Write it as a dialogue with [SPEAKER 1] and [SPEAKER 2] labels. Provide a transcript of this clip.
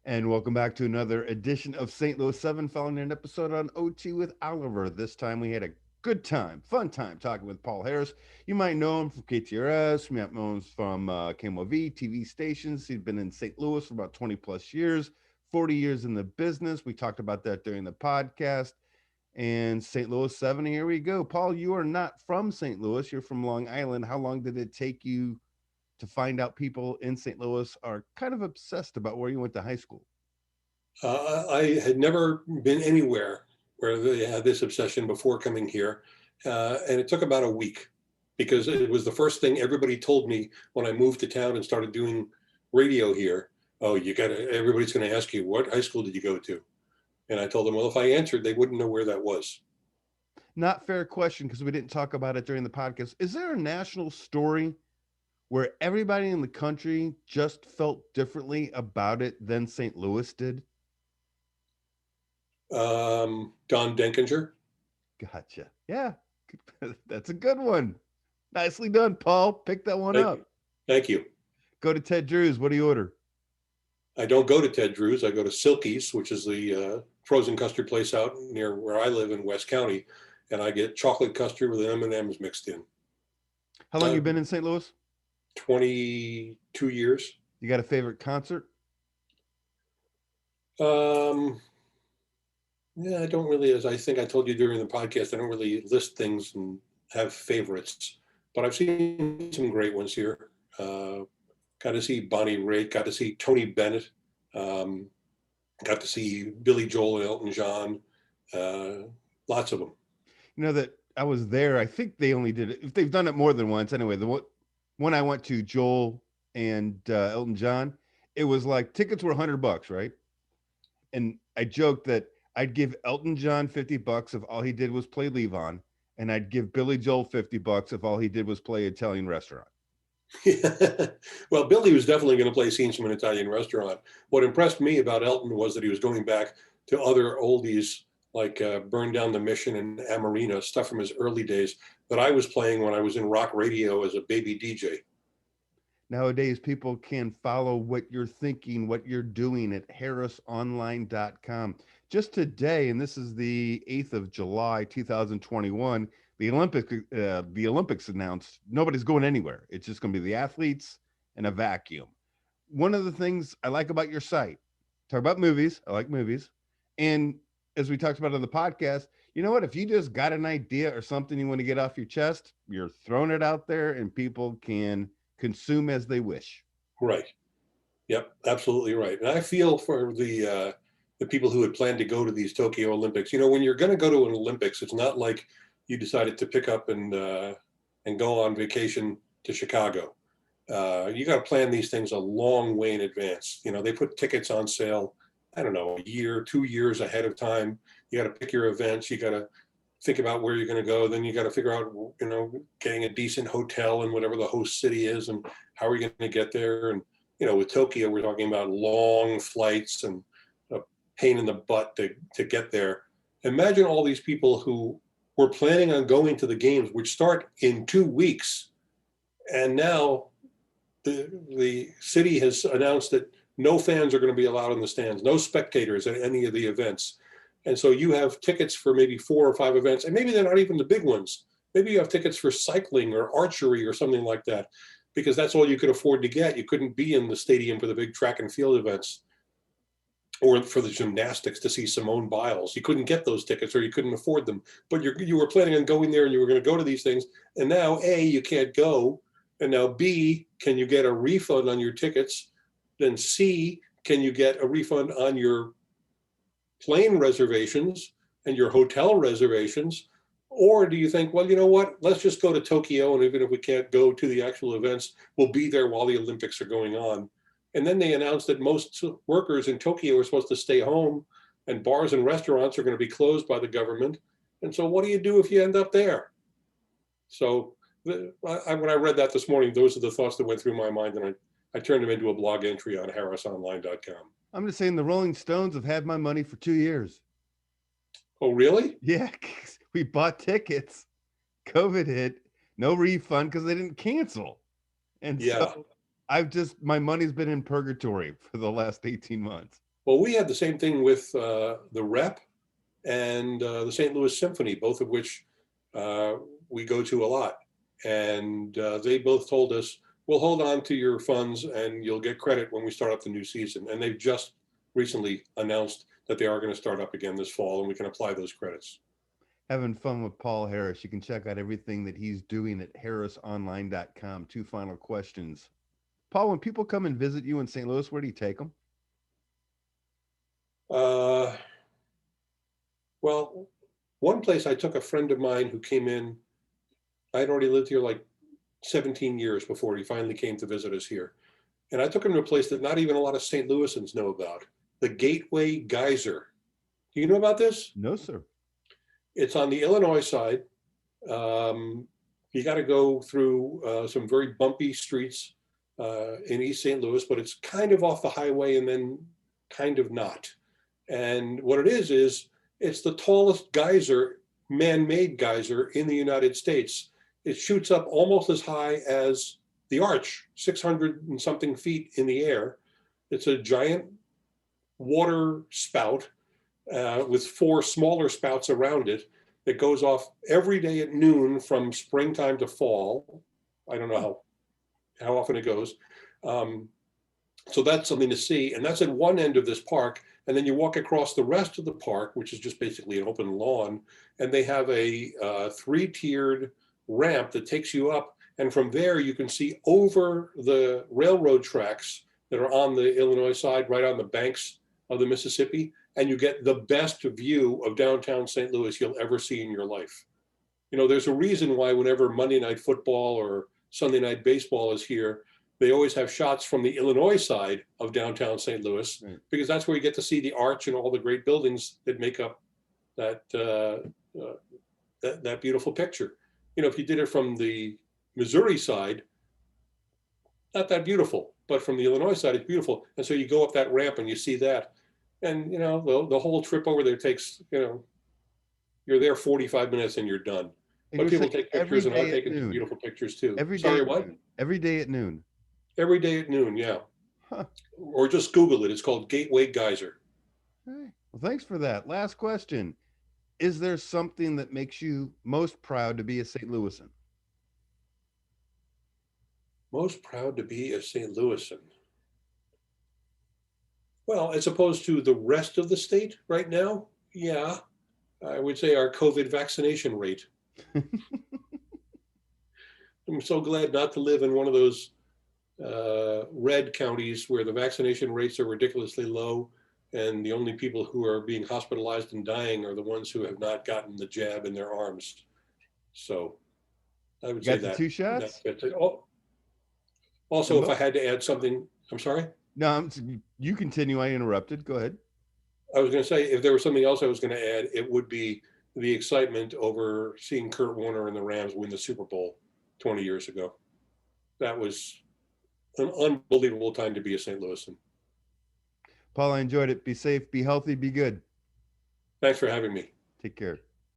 [SPEAKER 1] And welcome back to another edition of St. Louis 7, following an episode on OT with Oliver. This time we had a good time, fun time talking with Paul Harris. You might know him from KTRS, you might know him from KMOV, TV stations. He's been in St. Louis for about 20 plus years, 40 years in the business. We talked about that during the podcast. And St. Louis 7, here we go. Paul, you are not from St. Louis, you're from Long Island. How long did it take you to find out people in St. Louis are kind of obsessed about where you went to high school?
[SPEAKER 2] I had never been anywhere where they had this obsession before coming here. And it took about a week because it was the first thing everybody told me when I moved to town and started doing radio here. Oh, everybody's going to ask you, what high school did you go to? And I told them, well, if I answered, they wouldn't know where that was.
[SPEAKER 1] Not fair question because we didn't talk about it during the podcast. Is there a national story where everybody in the country just felt differently about it than St. Louis did?
[SPEAKER 2] Don Denkinger.
[SPEAKER 1] Gotcha. Yeah, that's a good one. Nicely done, Paul. Pick that one
[SPEAKER 2] Thank
[SPEAKER 1] up.
[SPEAKER 2] you. Thank you.
[SPEAKER 1] Go to Ted Drew's. What do you order?
[SPEAKER 2] I don't go to Ted Drew's. I go to Silky's, which is the frozen custard place out near where I live in West County, and I get chocolate custard with M&Ms mixed in.
[SPEAKER 1] How long
[SPEAKER 2] Uh,
[SPEAKER 1] you been in St. Louis?
[SPEAKER 2] 22 years.
[SPEAKER 1] You got a favorite concert?
[SPEAKER 2] Um, yeah, I don't really, as I think I told you during the podcast, I don't really list things and have favorites, but I've seen some great ones here. Got to see Bonnie Raitt, got to see Tony Bennett, um, got to see Billy Joel and Elton John, lots of them.
[SPEAKER 1] You know that I was there. I think they only did it. If they've done it more than once, anyway. When I went to Joel and Elton John, it was like tickets were $100, right? And I joked that I'd give Elton John $50 if all he did was play Levon, and I'd give Billy Joel $50 if all he did was play Italian Restaurant.
[SPEAKER 2] Well, Billy was definitely going to play scenes from an Italian restaurant. What impressed me about Elton was that he was going back to other oldies like Burn Down the Mission and Amarina, stuff from his early days that I was playing when I was in rock radio as a baby DJ.
[SPEAKER 1] Nowadays, people can follow what you're thinking, what you're doing at harrisonline.com. Just today, and this is the 8th of July, 2021, the Olympics announced nobody's going anywhere. It's just going to be the athletes and a vacuum. One of the things I like about your site, talk about movies. I like movies. And as we talked about on the podcast, you know what? If you just got an idea or something you want to get off your chest, you're throwing it out there and people can consume as they wish.
[SPEAKER 2] Right. Yep, absolutely right. And I feel for the people who had planned to go to these Tokyo Olympics. You know, when you're going to go to an Olympics, it's not like you decided to pick up and go on vacation to Chicago. You got to plan these things a long way in advance. You know, they put tickets on sale, I don't know, a year, 2 years ahead of time. You got to pick your events. You got to think about where you're going to go. Then you got to figure out, you know, getting a decent hotel in whatever the host city is, and how are you going to get there. And you know, with Tokyo, we're talking about long flights and a pain in the butt to get there. Imagine all these people who were planning on going to the games, which start in 2 weeks, and now the city has announced that no fans are going to be allowed in the stands, no spectators at any of the events. And so you have tickets for maybe 4 or 5 events, and maybe they're not even the big ones. Maybe you have tickets for cycling or archery or something like that, because that's all you could afford to get. You couldn't be in the stadium for the big track and field events or for the gymnastics to see Simone Biles. You couldn't get those tickets, or you couldn't afford them. But you were planning on going there and you were going to go to these things. And now, A, you can't go. And now, B, can you get a refund on your tickets? Then C, can you get a refund on your plane reservations and your hotel reservations? Or do you think, well, you know what, let's just go to Tokyo, and even if we can't go to the actual events, we'll be there while the Olympics are going on. And then they announced that most workers in Tokyo are supposed to stay home, and bars and restaurants are going to be closed by the government. And so what do you do if you end up there? So when I read that this morning, those are the thoughts that went through my mind, and I turned them into a blog entry on harrisonline.com.
[SPEAKER 1] I'm just saying the Rolling Stones have had my money for 2 years.
[SPEAKER 2] Oh, really?
[SPEAKER 1] Yeah, we bought tickets. COVID hit, no refund because they didn't cancel. And
[SPEAKER 2] Yeah.
[SPEAKER 1] so my money's been in purgatory for the last 18 months.
[SPEAKER 2] Well, we had the same thing with the Rep and the St. Louis Symphony, both of which we go to a lot. And they both told us, we'll hold on to your funds and you'll get credit when we start up the new season. And they've just recently announced that they are going to start up again this fall, and we can apply those credits.
[SPEAKER 1] Having fun with Paul Harris. You can check out everything that he's doing at harrisonline.com. Two final questions. Paul, when people come and visit you in St. Louis, where do you take them?
[SPEAKER 2] Well, one place I took a friend of mine who came in, I'd already lived here like 17 years before he finally came to visit us here. And I took him to a place that not even a lot of St. Louisans know about, the Gateway Geyser. Do you know about this?
[SPEAKER 1] No, sir.
[SPEAKER 2] It's on the Illinois side. You got to go through some very bumpy streets in East St. Louis, but it's kind of off the highway and then kind of not. And what it is it's the tallest geyser, man-made geyser in the United States. It shoots up almost as high as the Arch, 600 and something feet in the air. It's a giant water spout with 4 smaller spouts around it that goes off every day at noon from springtime to fall. I don't know how often it goes. So that's something to see. And that's at one end of this park. And then you walk across the rest of the park, which is just basically an open lawn. And they have a 3-tiered ramp that takes you up. And from there, you can see over the railroad tracks that are on the Illinois side, right on the banks of the Mississippi. And you get the best view of downtown St. Louis you'll ever see in your life. You know, there's a reason why whenever Monday Night Football or Sunday Night Baseball is here, they always have shots from the Illinois side of downtown St. Louis, right, because that's where you get to see the Arch and all the great buildings that make up that that beautiful picture. You know, if you did it from the Missouri side, not that beautiful, but from the Illinois side, it's beautiful. And so you go up that ramp and you see that. And, you know, the whole trip over there takes, you know, you're there 45 minutes and you're done.
[SPEAKER 1] And
[SPEAKER 2] but people take pictures and I'm taking some beautiful pictures too. Sorry, what?
[SPEAKER 1] Every day at noon.
[SPEAKER 2] Every day at noon, yeah. Huh. Or just Google it. It's called Gateway Geyser.
[SPEAKER 1] Hey, well, thanks for that. Last question. Is there something that makes you most proud to be a St. Louisan?
[SPEAKER 2] Most proud to be a St. Louisan? Well, as opposed to the rest of the state right now, yeah, I would say our COVID vaccination rate. I'm so glad not to live in one of those red counties where the vaccination rates are ridiculously low and the only people who are being hospitalized and dying are the ones who have not gotten the jab in their arms. So I would say that.
[SPEAKER 1] 2 shots?
[SPEAKER 2] Also, if I had to add something, I'm sorry?
[SPEAKER 1] No, you continue. I interrupted. Go ahead.
[SPEAKER 2] I was going to say, if there was something else I was going to add, it would be the excitement over seeing Kurt Warner and the Rams win the Super Bowl 20 years ago. That was an unbelievable time to be a St. Louisan.
[SPEAKER 1] Paul, I enjoyed it. Be safe, be healthy, be good.
[SPEAKER 2] Thanks for having me.
[SPEAKER 1] Take care.